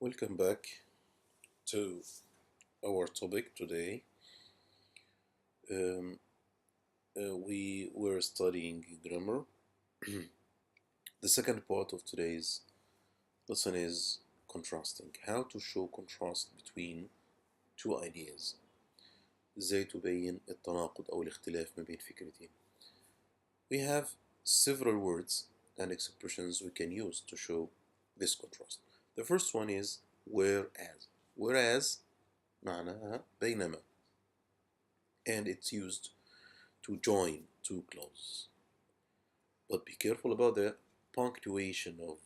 Welcome back to our topic today. Um, we were studying grammar. The second part of today's lesson is contrasting. How to show contrast between two ideas. ازاي تبين التناقض أو الاختلاف ما بين فكرتين. We have several words and expressions we can use to show this contrast. The first one is whereas. Whereas معناها بينما, and it's used to join two clauses. But be careful about the punctuation of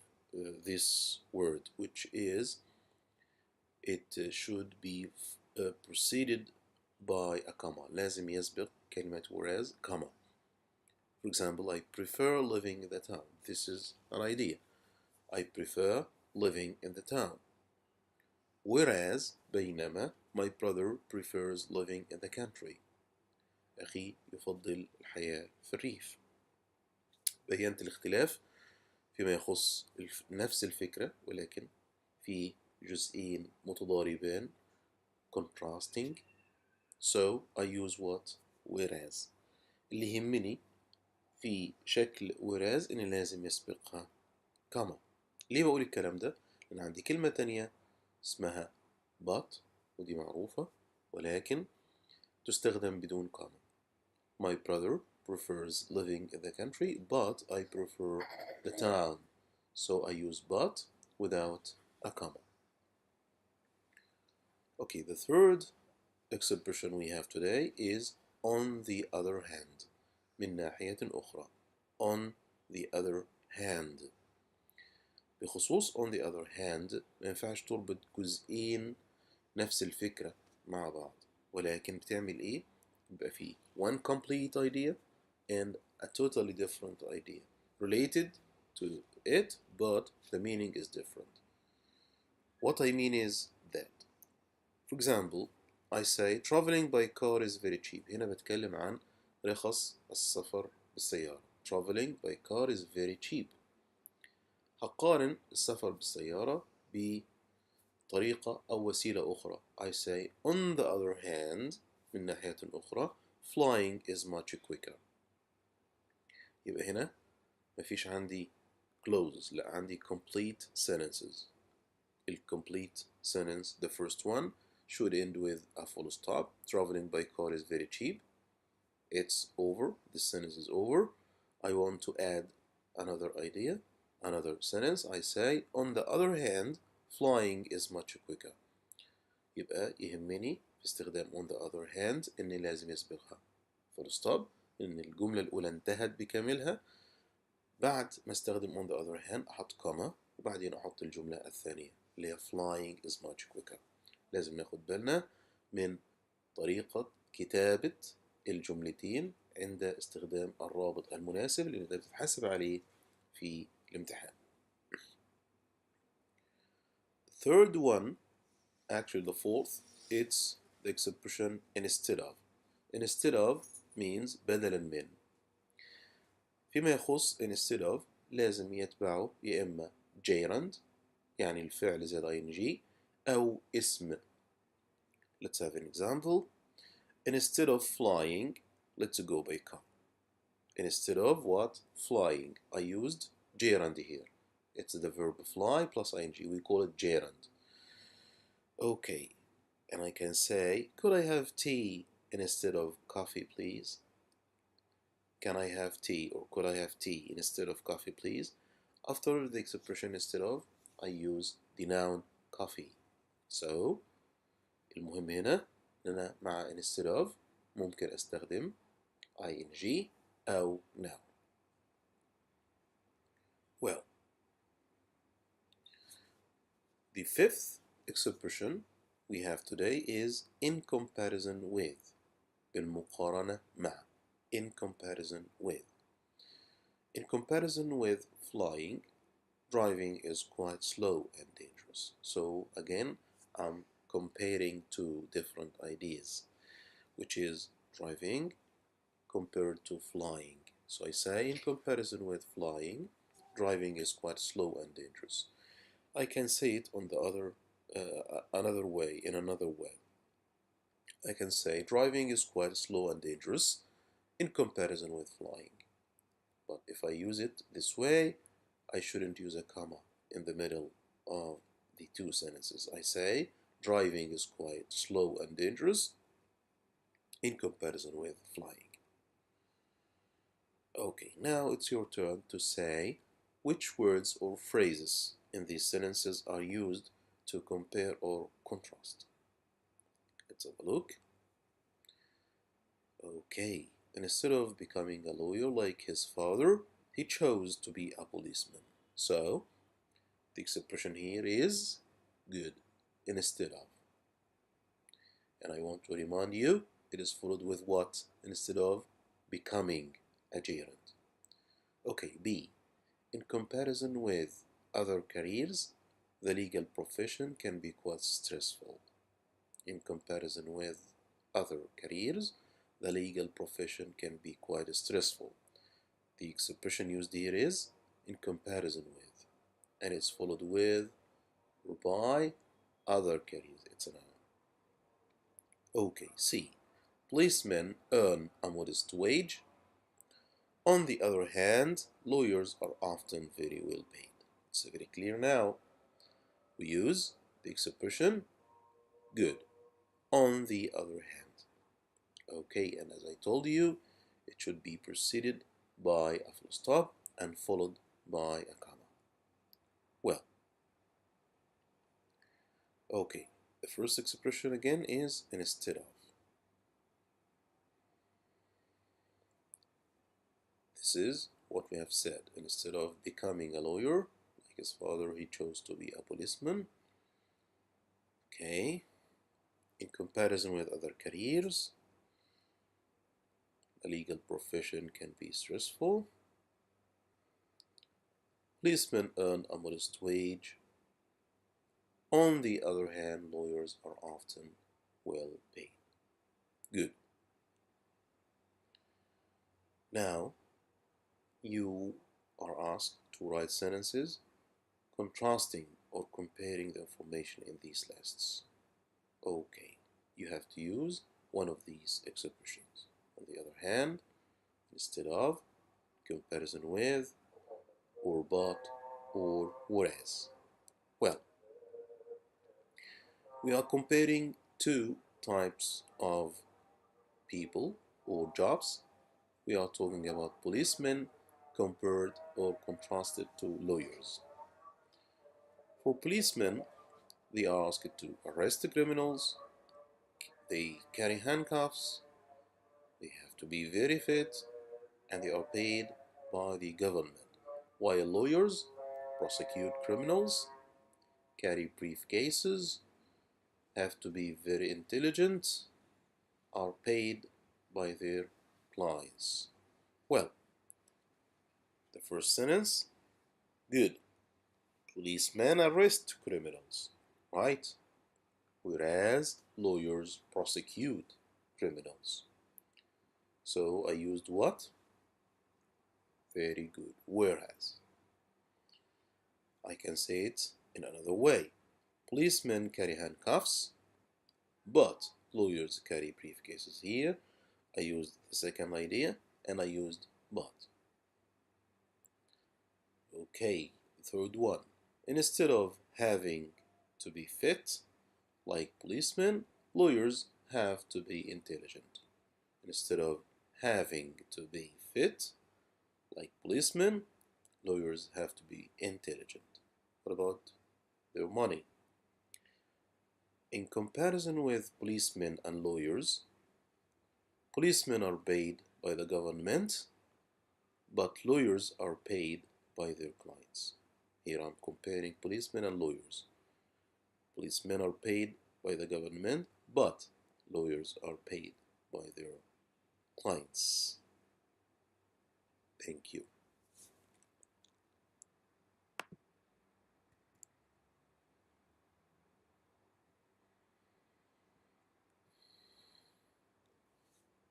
this word, which is it should be preceded by a comma. لازم يسبق كلمة whereas comma. For example, I prefer living in the town. This is an idea. I prefer living in the town. Whereas بينما my brother prefers living in the country. أخي يفضل الحياة في الريف. بينت الاختلاف فيما يخص نفس الفكرة ولكن في جزئين متضاربان contrasting. So I use what? Whereas. اللي يهمني في شكل whereas إن لازم يسبقها comma. ليه بقول الكلام ده؟ لأن عندي كلمة تانية اسمها but ودي معروفة ولكن تستخدم بدون comma. My brother prefers living in the country, but I prefer the town. So I use but without a comma. Okay, the third expression we have today is on the other hand. من ناحية أخرى. On the other hand. بخصوص on the other hand ما ينفعش تربط جزئين نفس الفكرة مع بعض ولكن بتعمل إيه؟ يبقى فيه one complete idea and a totally different idea related to it but the meaning is different. What I mean is that for example I say traveling by car is very cheap. هنا بتكلم عن رخص السفر بالسيارة. Traveling by car is very cheap. هقارن السفر بالسيارة بطريقة أو وسيلة أخرى. I say on the other hand من ناحية أخرى flying is much quicker. يبقى هنا مفيش عندي clauses لا عندي complete sentences. The complete sentence, the first one, should end with a full stop. Traveling by car is very cheap. It's over. This sentence is over. I want to add another idea, another sentence. I say, on the other hand, flying is much quicker. يبقى يهمني في استخدام on the other hand إني لازم يسبقها full stop إن الجملة الأولى انتهت بكاملها. بعد ما استخدم on the other hand أحط comma وبعدين أحط الجملة الثانية اللي هي flying is much quicker. لازم ناخد بالنا من طريقة كتابة الجملتين عند استخدام الرابط المناسب اللي نقدر تتحاسب عليه في الامتحان. Third one, actually the fourth, it's the expression instead of. Instead of means بدلا من. فيما يخص instead of لازم يتبعه يا إما gerund يعني الفعل زائد ing أو اسم. Let's have an example. Instead of flying, let's go by car. Instead of what? Flying. I used gerund here. It's the verb fly plus ing. We call it gerund. Okay. And I can say, could I have tea instead of coffee, please? Can I have tea or could I have tea instead of coffee, please? After the expression instead of, I use the noun coffee. So, المهم هنا إن أنا مع instead of ممكن أستخدم ing أو noun. Well, the fifth expression we have today is in comparison with. بالمقارنة مع. In comparison with. In comparison with flying, driving is quite slow and dangerous. So again, I'm comparing two different ideas, which is driving compared to flying. So I say in comparison with flying, driving is quite slow and dangerous. I can say it on the other another way. In another way, I can say driving is quite slow and dangerous in comparison with flying. But if I use it this way, I shouldn't use a comma in the middle of the two sentences. I say driving is quite slow and dangerous in comparison with flying. Okay, now it's your turn to say which words or phrases in these sentences are used to compare or contrast. Let's have a look. Okay, instead of becoming a lawyer like his father, he chose to be a policeman. So, the expression here is good instead of. And I want to remind you, it is followed with what instead of becoming a gerund. Okay, B. In comparison with other careers, the legal profession can be quite stressful. In comparison with other careers, the legal profession can be quite stressful. The expression used here is in comparison with, and it's followed with or by other careers. It's a noun. Okay, C. Policemen earn a modest wage. On the other hand, lawyers are often very well paid. It's very clear now. We use the expression good. On the other hand. Okay, and as I told you, it should be preceded by a full stop and followed by a comma. Well, okay, the first expression again is instead of. This is what we have said. Instead of becoming a lawyer, like his father, he chose to be a policeman. Okay, in comparison with other careers, the legal profession can be stressful. Policemen earn a modest wage. On the other hand, lawyers are often well paid. Good. Now, you are asked to write sentences contrasting or comparing the information in these lists. Okay, you have to use one of these expressions. On the other hand, instead of, comparison with, or but, or whereas. Well, we are comparing two types of people or jobs. We are talking about policemen compared or contrasted to lawyers. For policemen, they are asked to arrest the criminals, they carry handcuffs, they have to be very fit, and they are paid by the government. While lawyers prosecute criminals, carry briefcases, have to be very intelligent, are paid by their clients. Well, the first sentence, good. Policemen arrest criminals, right? Whereas lawyers prosecute criminals. So I used what? Very good. Whereas. I can say it in another way. Policemen carry handcuffs, but lawyers carry briefcases. Here, I used the second idea and I used but. Okay, third one. Instead of having to be fit, like policemen, lawyers have to be intelligent. Instead of having to be fit, like policemen, lawyers have to be intelligent. What about their money? In comparison with policemen and lawyers, policemen are paid by the government, but lawyers are paid by their clients. Here I'm comparing policemen and lawyers. Policemen are paid by the government, but lawyers are paid by their clients. Thank you.